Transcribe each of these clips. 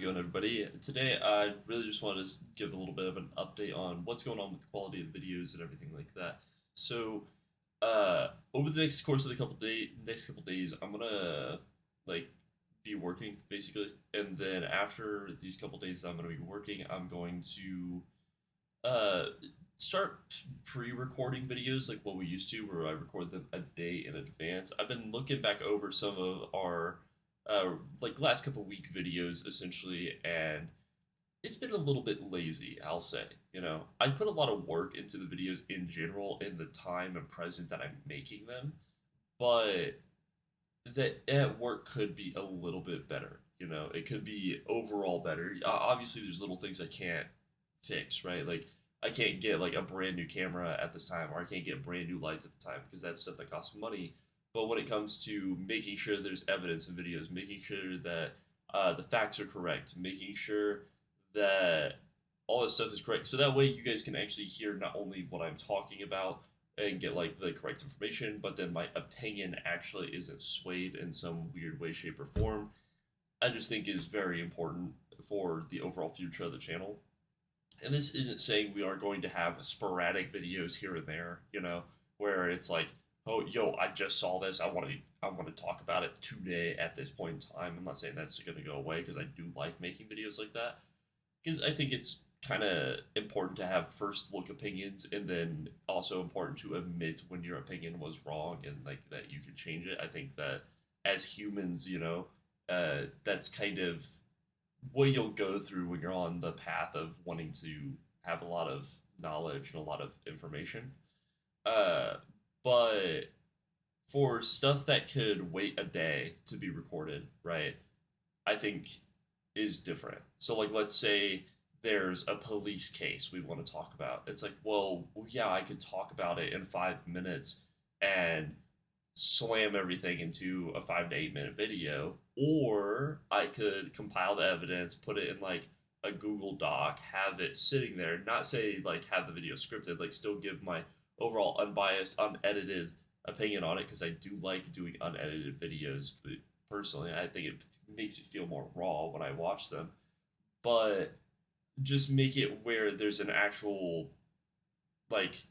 How's it going, everybody? Today, I really just wanted to give a little bit of an update on what's going on with the quality of the videos and everything like that. So, over the next course of the next couple days, I'm gonna like be working basically, and then after these couple days, I'm gonna be working. I'm going to uh start pre-recording videos like what we used to, where I record them a day in advance. I've been looking back over some of our uh like last couple week videos essentially, and it's been a little bit lazy, I'll say. I put a lot of work into the videos in general in the time and present that I'm making them, but that at work could be a little bit better. It could be overall better. Obviously, there's little things I can't fix, right? Like I can't get like a brand new camera at this time, or I can't get brand new lights at the time because that's stuff that costs money. But when it comes to making sure there's evidence in videos, making sure that the facts are correct, making sure that all this stuff is correct, so that way you guys can actually hear not only what I'm talking about and get like the correct information, but then my opinion actually isn't swayed in some weird way, shape, or form. I just think is very important for the overall future of the channel. And this isn't saying we are going to have sporadic videos here and there, where it's like, oh, yo, I just saw this. I want to talk about it today at this point in time. I'm not saying that's going to go away because I do like making videos like that because I think it's kind of important to have first look opinions, and then also important to admit when your opinion was wrong and like that you can change it. I think that as humans, that's kind of what you'll go through when you're on the path of wanting to have a lot of knowledge and a lot of information. Uh, but for stuff that could wait a day to be recorded, right? I think is different. So like let's say there's a police case we want to talk about. It's like, well, yeah, I could talk about it in 5 minutes and slam everything into a 5 to 8 minute video, or I could compile the evidence, put it in like a Google Doc, have it sitting there, not say like have the video scripted, like still give my overall unbiased, unedited opinion on it because I do like doing unedited videos. But personally, I think it makes it feel more raw when I watch them. But just make it where there's an actual like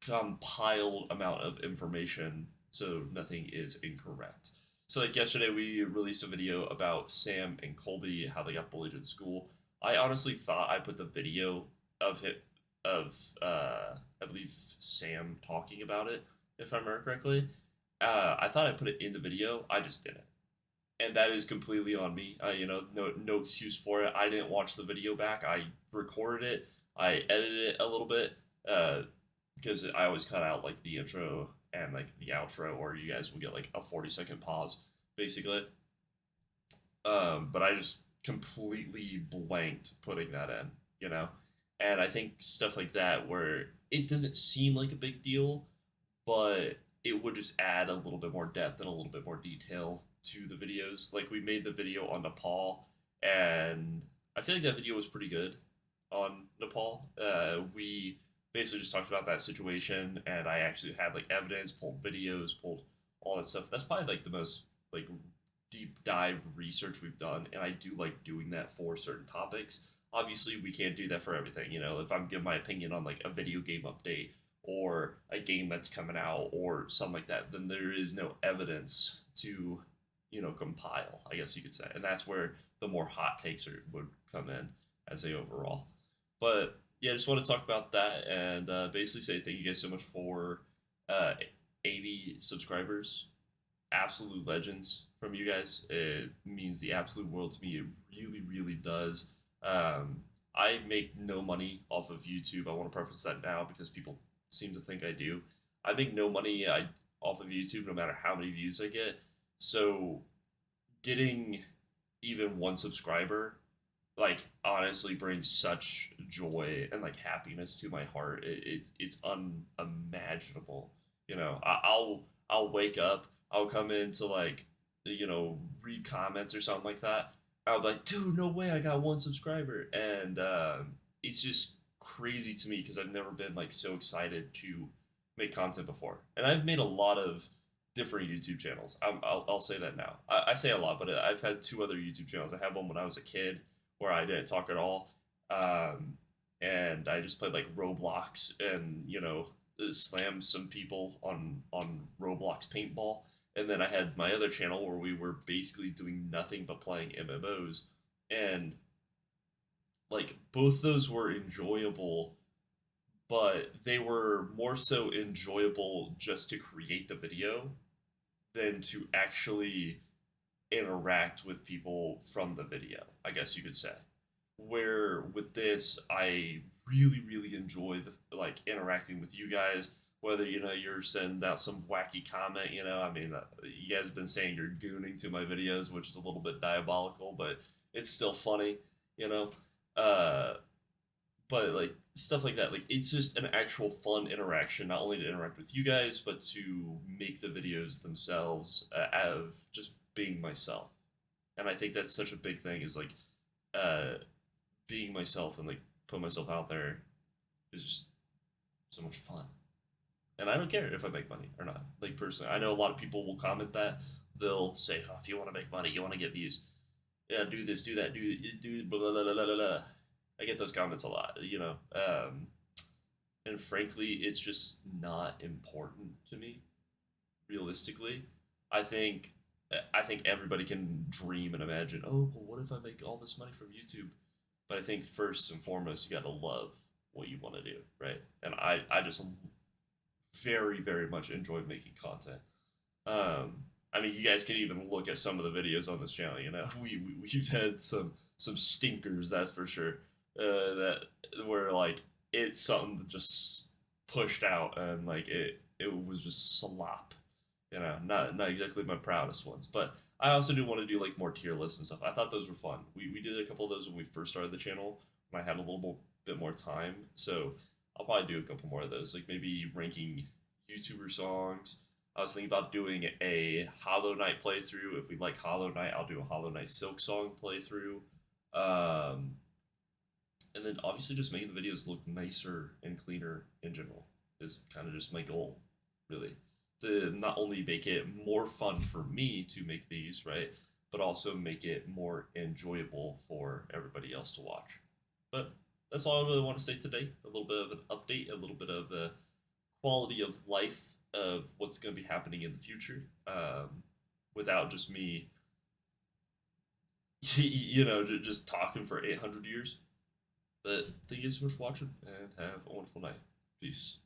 compiled amount of information so nothing is incorrect. So like yesterday we released a video about Sam and Colby, how they got bullied in school. I honestly thought I put the video of it of I believe Sam talking about it, if I remember correctly. I thought I put it in the video. I just didn't, and that is completely on me. No excuse for it. I didn't watch the video back. I recorded it. I edited it a little bit because I always cut out like the intro and like the outro, or you guys will get like a 40-second pause, basically. But I just completely blanked putting that in, you know? And I think stuff like that, where it doesn't seem like a big deal, but it would just add a little bit more depth and a little bit more detail to the videos. Like we made the video on Nepal, and I feel like that video was pretty good on Nepal. We basically just talked about that situation, and I actually had like evidence, pulled videos, pulled all that stuff. That's probably like the most like deep dive research we've done, and I do like doing that for certain topics. Obviously, we can't do that for everything. If I'm giving my opinion on like a video game update or a game that's coming out or something like that, then there is no evidence to compile, I guess you could say, and that's where the more hot takes would come in as a overall. But yeah, I just want to talk about that and basically say thank you guys so much for uh, 80 subscribers. Absolute legends from you guys. It means the absolute world to me. It really, really does. Um, I make no money off of YouTube. I want to preface that now because people seem to think I do. I make no money off of YouTube, no matter how many views I get. So getting even one subscriber like honestly brings such joy and like happiness to my heart. It's unimaginable. I'll wake up, I'll come in to like read comments or something like that. I'll be like, dude, no way, I got one subscriber, and it's just crazy to me because I've never been like so excited to make content before, and I've made a lot of different YouTube channels. I'll say that now. I say a lot, but I've had two other YouTube channels. I had one when I was a kid, where I didn't talk at all. Um, and I just played like Roblox and slammed some people on Roblox paintball. And then I had my other channel where we were basically doing nothing but playing MMOs, and like both those were enjoyable, but they were more so enjoyable just to create the video than to actually interact with people from the video, I guess you could say. Where with this, I really enjoy the like interacting with you guys. Whether you're sending out some wacky comment, I mean, you guys have been saying you're gooning to my videos, which is a little bit diabolical, but it's still funny, you know. Uh, but like stuff like that, like it's just an actual fun interaction, not only to interact with you guys, but to make the videos themselves out of just being myself. And I think that's such a big thing is like uh, being myself and like put myself out there is just so much fun. And I don't care if I make money or not. Like personally, I know a lot of people will comment that they'll say, "Oh, if you want to make money, you want to get views, yeah, do this, do that, do blah blah blah blah blah blah." I get those comments a lot. And frankly, it's just not important to me. Realistically, I think I think everybody can dream and imagine. Oh, well, what if I make all this money from YouTube? But I think first and foremost, you got to love what you want to do, right? And I just very much enjoy making content. I mean, you guys can even look at some of the videos on this channel. We've had some stinkers, that's for sure. That where like it's something that just pushed out and like it was just slop. Not exactly my proudest ones, but I also do want to do like more tier lists and stuff. I thought those were fun. We did a couple of those when we first started the channel when I had a bit more time. So I'll probably do a couple more of those, like maybe ranking YouTuber songs. I was thinking about doing a Hollow Knight playthrough. If we like Hollow Knight, I'll do a Hollow Knight Silk Song playthrough. Um, and then obviously just making the videos look nicer and cleaner in general is kind of just my goal, really. To not only make it more fun for me to make these, right, but also make it more enjoyable for everybody else to watch. But that's all I really want to say today. A little bit of an update, a little bit of a quality of life of what's going to be happening in the future, without just me, just talking for 800 years. But thank you so much for watching and have a wonderful night. Peace.